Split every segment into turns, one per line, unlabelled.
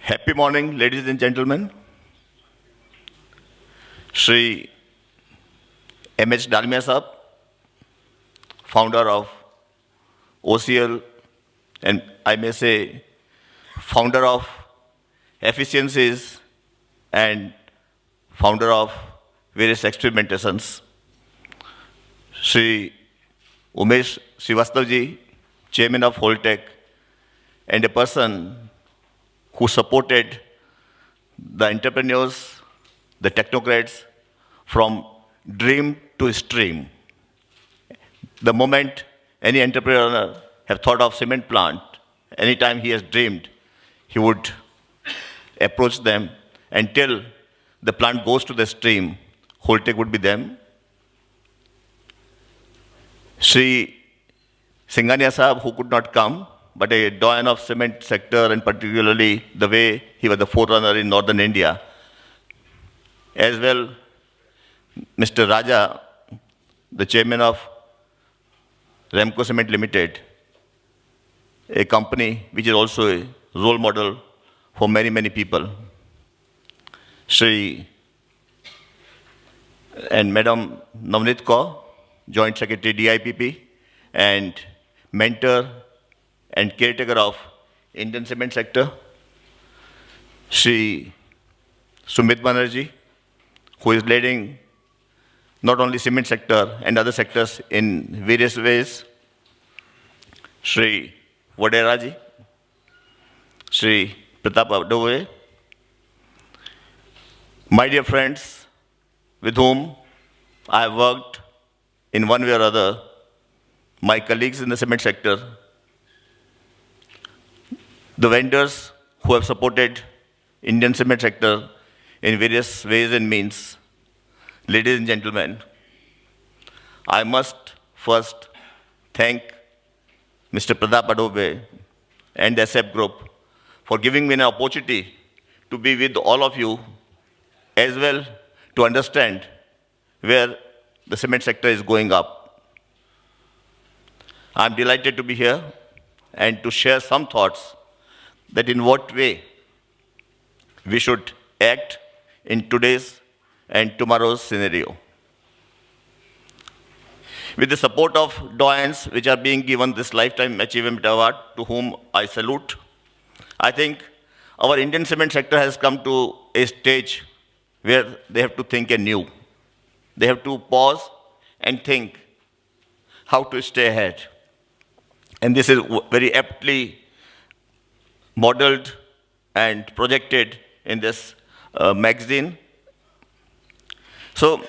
Happy morning, ladies and gentlemen. Shri M.H. Dalmia Sahab, founder of OCL, and I may say founder of efficiencies and founder of various experimentations. Shri Umesh Srivastavji, chairman of Holtec, and a person who supported the entrepreneurs, the technocrats, from dream to stream. The moment any entrepreneur have thought of cement plant, anytime he has dreamed, he would approach them until the plant goes to the stream, Holtec would be them. Shri Singhania Sahab, who could not come, but a doyen of cement sector, and particularly the way he was the forerunner in northern India. As well, Mr. Raja, the chairman of Ramco Cement Limited, a company which is also a role model for many, many people. Shri and Madam Navneet Kaur, Joint Secretary DIPP, and mentor and caretaker of Indian cement sector. Shri Sumit Banerjee, who is leading not only cement sector and other sectors in various ways. Shri Vaderaji, Shri Pratap Adove, my dear friends, with whom I have worked in one way or other, my colleagues in the cement sector, the vendors who have supported Indian cement sector in various ways and means. Ladies and gentlemen, I must first thank Mr. Pratap Adove and the SF Group for giving me an opportunity to be with all of you, as well to understand where the cement sector is going up. I'm delighted to be here and to share some thoughts that in what way we should act in today's and tomorrow's scenario. With the support of doyens which are being given this Lifetime Achievement Award, to whom I salute, I think our Indian cement sector has come to a stage where they have to think anew. They have to pause and think how to stay ahead. And this is very aptly modeled and projected in this magazine. So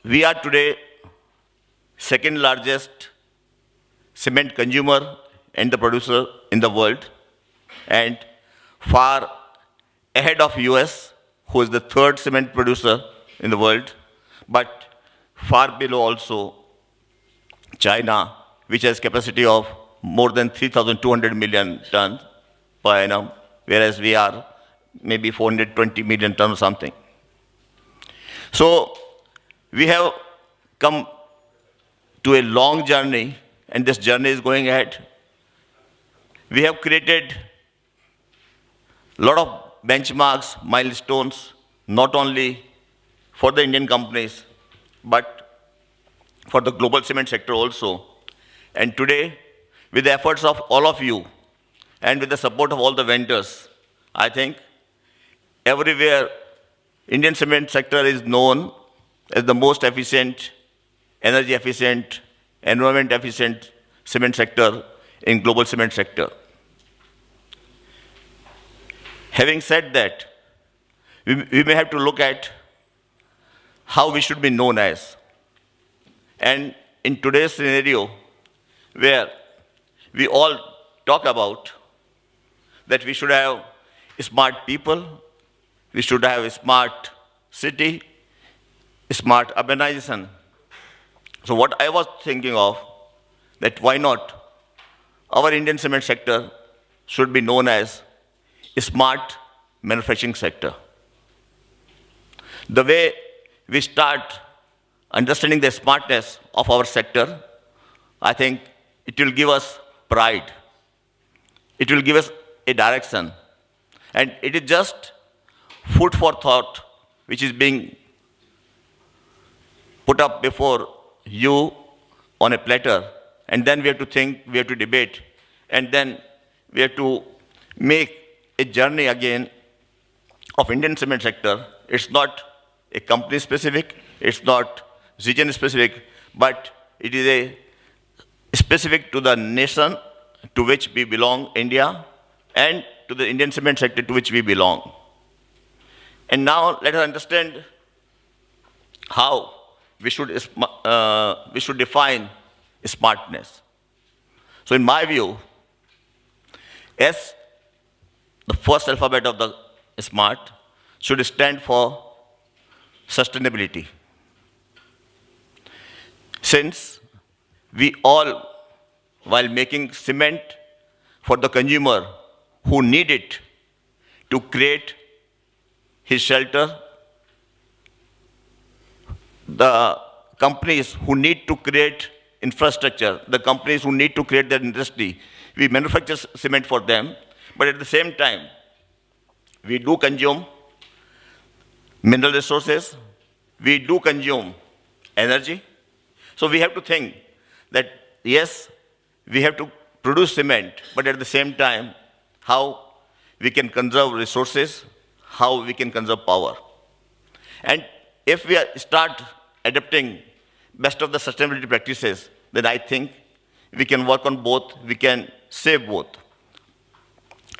we are today second largest cement consumer and the producer in the world, and far ahead of US, who is the third cement producer in the world, but far below also China, which has capacity of more than 3,200 million tons per annum, whereas we are maybe 420 million tons or something. So we have come to a long journey, and this journey is going ahead. We have created a lot of benchmarks, milestones, not only for the Indian companies, but for the global cement sector also. And today, with the efforts of all of you, and with the support of all the vendors, I think everywhere Indian cement sector is known as the most efficient, energy efficient, environment efficient cement sector in global cement sector. Having said that, we may have to look at how we should be known as. And in today's scenario, where we all talk about that we should have smart people, we should have a smart city, smart urbanization. So what I was thinking of, that why not our Indian cement sector should be known as a smart manufacturing sector. The way we start understanding the smartness of our sector, I think it will give us pride. It will give us a direction. And it is just food for thought, which is being put up before you on a platter. And then we have to think, we have to debate, and then we have to make a journey again of Indian cement sector. It's not a company specific, it's not region specific, but it is a specific to the nation to which we belong, India, and to the Indian cement sector to which we belong. And now let us understand how we should define smartness. So in my view, S, the first alphabet of the SMART, should stand for sustainability. Since we all, while making cement for the consumer who need it to create his shelter, the companies who need to create infrastructure, the companies who need to create their industry, we manufacture cement for them, but at the same time, we do consume mineral resources, we do consume energy. So we have to think that, yes, we have to produce cement, but at the same time, how we can conserve resources, how we can conserve power. And if we start adopting best of the sustainability practices, then I think we can work on both, we can save both.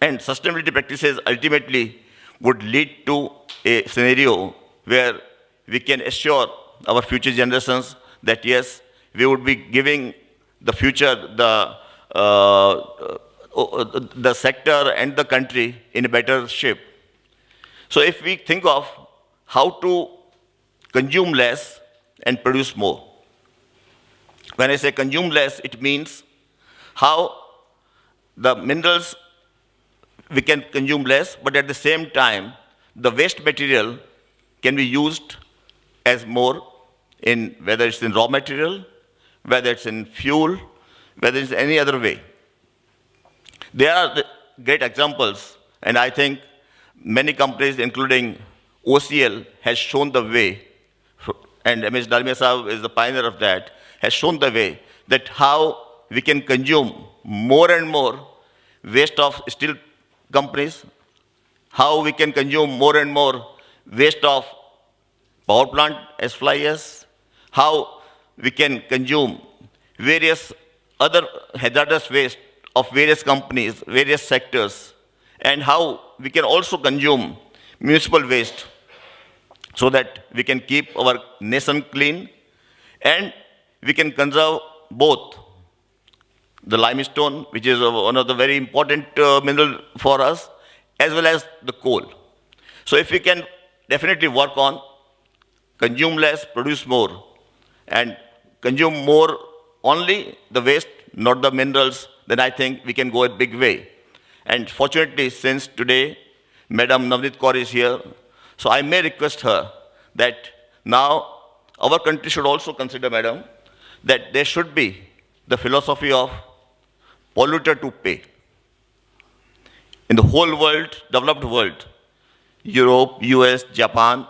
And sustainability practices ultimately would lead to a scenario where we can assure our future generations that yes, we would be giving the future, the sector and the country in a better shape. So if we think of how to consume less and produce more. When I say consume less, it means how the minerals we can consume less, but at the same time, the waste material can be used as more in whether it's in raw material, whether it's in fuel, whether it's any other way. There are great examples, and I think many companies, including OCL, has shown the way, and Ms. Dalmia Sahib is the pioneer of that, has shown the way that how we can consume more and more waste of steel companies, how we can consume more and more waste of power plant as fly ash, how we can consume various other hazardous waste of various companies, various sectors, and how we can also consume municipal waste so that we can keep our nation clean and we can conserve both the limestone, which is one of the very important mineral for us, as well as the coal. So if we can definitely work on consume less, produce more, and consume more only the waste, not the minerals, then I think we can go a big way. And fortunately, since today, Madam Navneet Kaur is here, so I may request her that now our country should also consider, Madam, that there should be the philosophy of polluter to pay. In the whole world, developed world, Europe, US, Japan,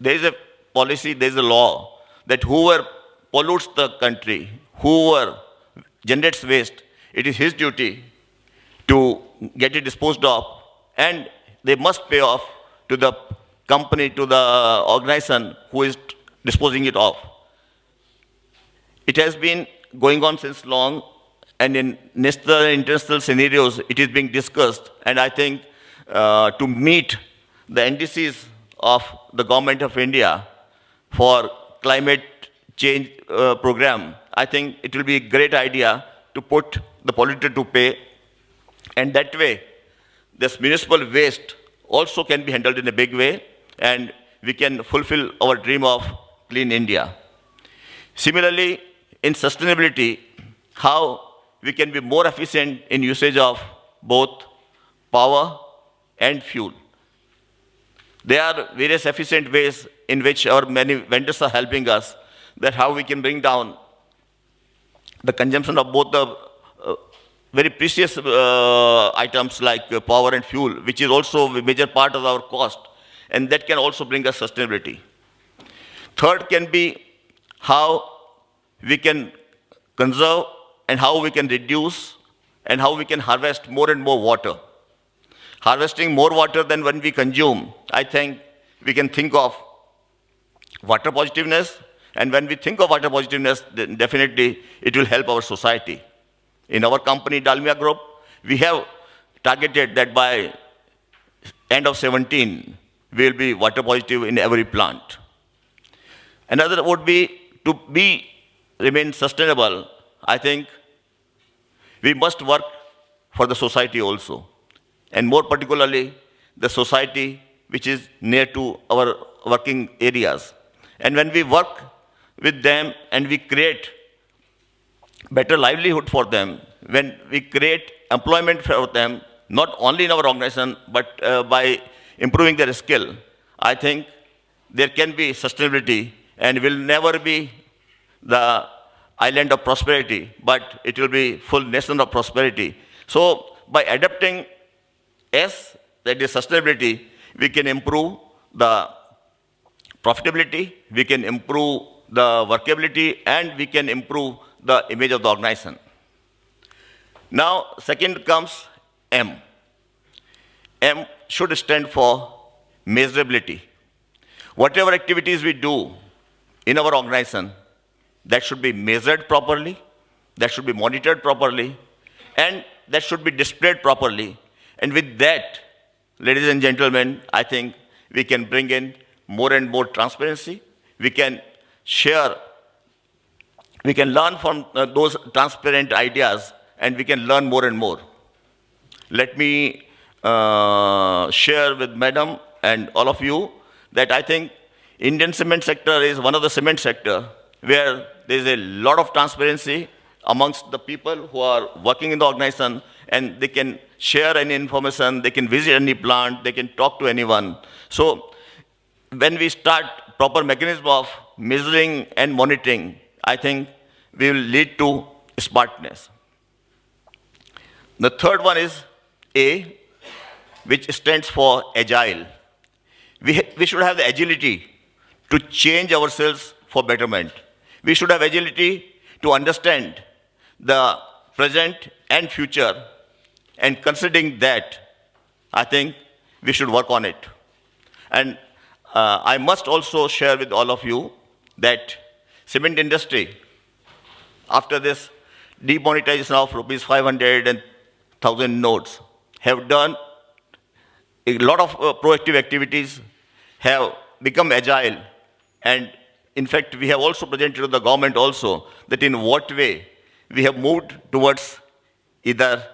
there is a policy, there is a law that whoever pollutes the country, whoever generates waste, it is his duty to get it disposed of, and they must pay off to the company, to the organization who is disposing it off. It has been going on since long, and in national and international scenarios, it is being discussed. And I think to meet the NDCs of the government of India for climate change program, I think it will be a great idea to put the polluter to pay. And that way, this municipal waste also can be handled in a big way, and we can fulfill our dream of clean India. Similarly, in sustainability, how we can be more efficient in usage of both power and fuel. There are various efficient ways in which our many vendors are helping us, that how we can bring down the consumption of both the very precious items like power and fuel, which is also a major part of our cost, and that can also bring us sustainability. Third can be how we can conserve and how we can reduce and how we can harvest more and more water. Harvesting more water than when we consume, I think we can think of water positiveness, and when we think of water positiveness, then definitely it will help our society. In our company, Dalmia Group, we have targeted that by end of 17, we will be water positive in every plant. Another would be to remain sustainable. I think we must work for the society also, and more particularly the society which is near to our working areas. And when we work with them and we create better livelihood for them, when we create employment for them, not only in our organization, but by improving their skill, I think there can be sustainability and will never be the island of prosperity, but it will be full nation of prosperity. So by adapting S, that is sustainability, we can improve the profitability, we can improve the workability, and we can improve the image of the organization. Now, second comes M. M should stand for measurability. Whatever activities we do in our organization, that should be measured properly, that should be monitored properly, and that should be displayed properly. And with that, ladies and gentlemen, I think we can bring in more and more transparency. We can share, we can learn from those transparent ideas, and we can learn more and more. Let me share with Madam and all of you that I think Indian cement sector is one of the cement sector where there is a lot of transparency amongst the people who are working in the organization, and they can share any information, they can visit any plant, they can talk to anyone. So when we start proper mechanism of measuring and monitoring, I think we will lead to smartness. The third one is A, which stands for agile. We should have the agility to change ourselves for betterment. We should have agility to understand the present and future, and considering that, I think we should work on it. And I must also share with all of you that cement industry, after this demonetization of rupees 500 and 1,000 notes, have done a lot of proactive activities, have become agile, and in fact, we have also presented to the government also that in what way we have moved towards either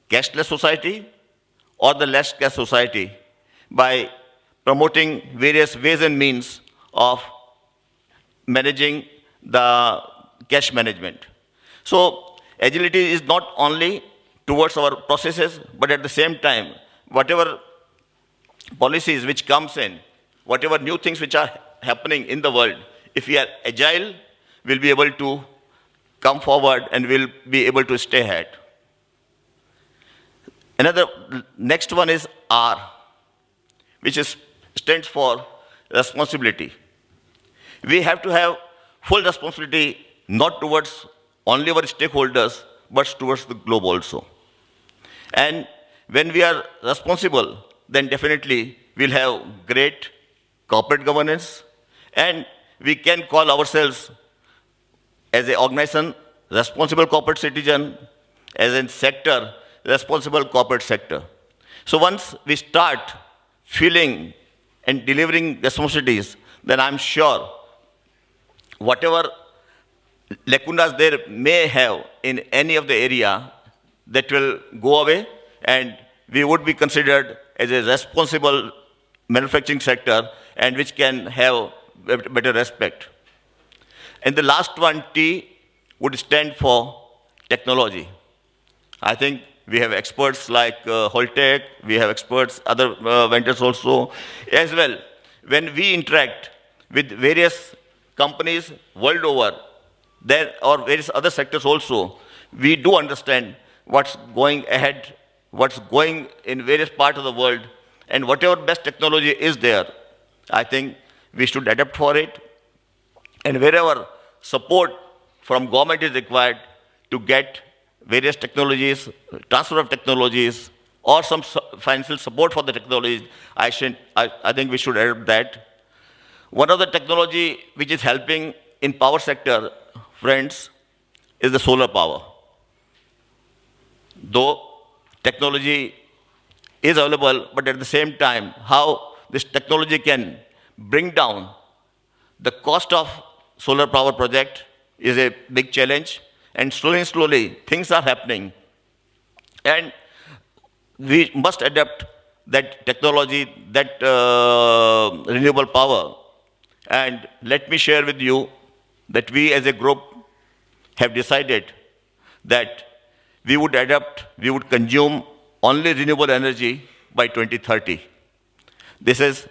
cashless society or the less cash society by promoting various ways and means of managing the cash management. So agility is not only towards our processes, but at the same time, whatever policies which comes in, whatever new things which are happening in the world, if we are agile, we'll be able to come forward and we'll be able to stay ahead. Next one is R, which stands for responsibility. We have to have full responsibility not towards only our stakeholders, but towards the globe also. And when we are responsible, then definitely we'll have great corporate governance, and we can call ourselves as an organization responsible corporate citizen, as a sector responsible corporate sector. So once we start feeling and delivering responsibilities, then I'm sure whatever lacunas there may have in any of the area, that will go away, and we would be considered as a responsible manufacturing sector, and which can have better respect. And the last one, T, would stand for technology. I think we have experts like Holtec, we have experts, other vendors also, as well. When we interact with various companies world over, there or various other sectors also, we do understand what's going ahead, what's going in various parts of the world, and whatever best technology is there, I think we should adapt for it. And wherever support from government is required to get various technologies, transfer of technologies, or some financial support for the technologies, I think we should adapt that. One of the technology which is helping in power sector, friends, is the solar power. Though technology is available, but at the same time, how this technology can bring down the cost of solar power project is a big challenge. And slowly, things are happening. And we must adapt that technology, that renewable power. And let me share with you that we as a group have decided that we would adapt, we would consume only renewable energy by 2030. This is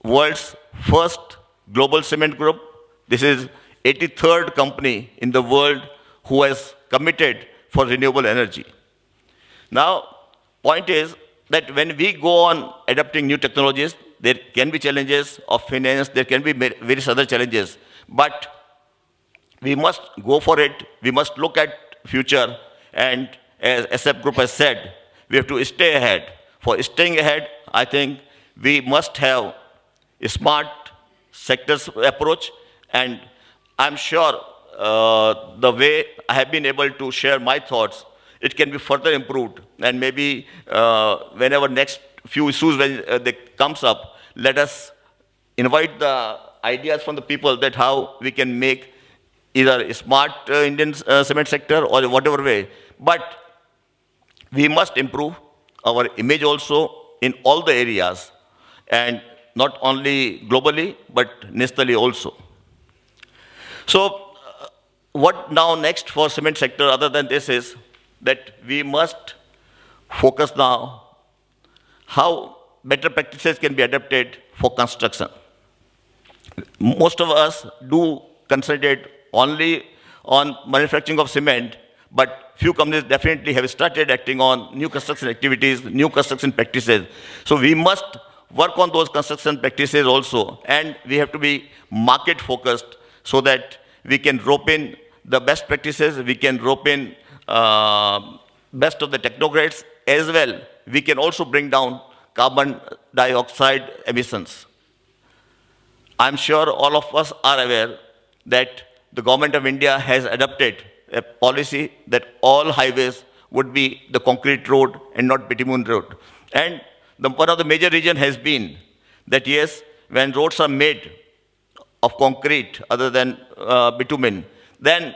world's first global cement group. This is 83rd company in the world who has committed for renewable energy. Now, point is that when we go on adapting new technologies, there can be challenges of finance, there can be various other challenges, but we must go for it, we must look at future, and as SF Group has said, we have to stay ahead. For staying ahead, I think we must have a smart sectors approach, and I'm sure the way I have been able to share my thoughts, it can be further improved. And maybe whenever next few issues when they comes up, let us invite the ideas from the people that how we can make either a smart Indian cement sector or whatever way. But we must improve our image also in all the areas, and not only globally, but nationally also. So what now next for cement sector other than this is that we must focus now how better practices can be adapted for construction. Most of us do concentrate only on manufacturing of cement, but few companies definitely have started acting on new construction activities, new construction practices. So we must work on those construction practices also, and we have to be market focused so that we can rope in the best practices, we can rope in best of the technocrats as well. We can also bring down carbon dioxide emissions. I'm sure all of us are aware that the government of India has adopted a policy that all highways would be the concrete road and not bitumen road. And one of the major reasons has been that yes, when roads are made of concrete other than bitumen, then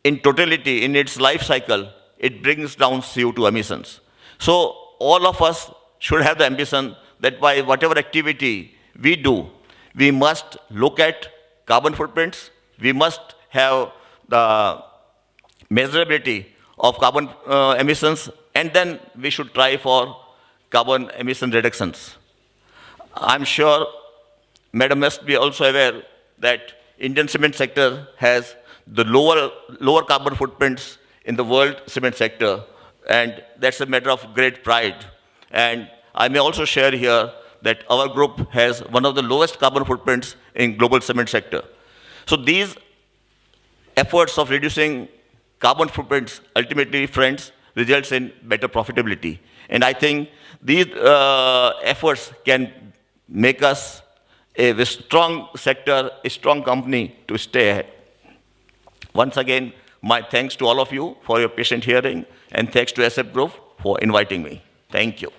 in totality, in its life cycle, it brings down CO2 emissions. So all of us should have the ambition that by whatever activity we do, we must look at carbon footprints, we must have the measurability of carbon emissions, and then we should try for carbon emission reductions. I'm sure Madam must be also aware that Indian cement sector has the lower carbon footprints in the world cement sector, and that's a matter of great pride. And I may also share here that our group has one of the lowest carbon footprints in global cement sector. So these efforts of reducing carbon footprints ultimately, friends, results in better profitability. And I think these efforts can make us a strong sector, a strong company to stay ahead. Once again, my thanks to all of you for your patient hearing, and thanks to SF Group for inviting me. Thank you.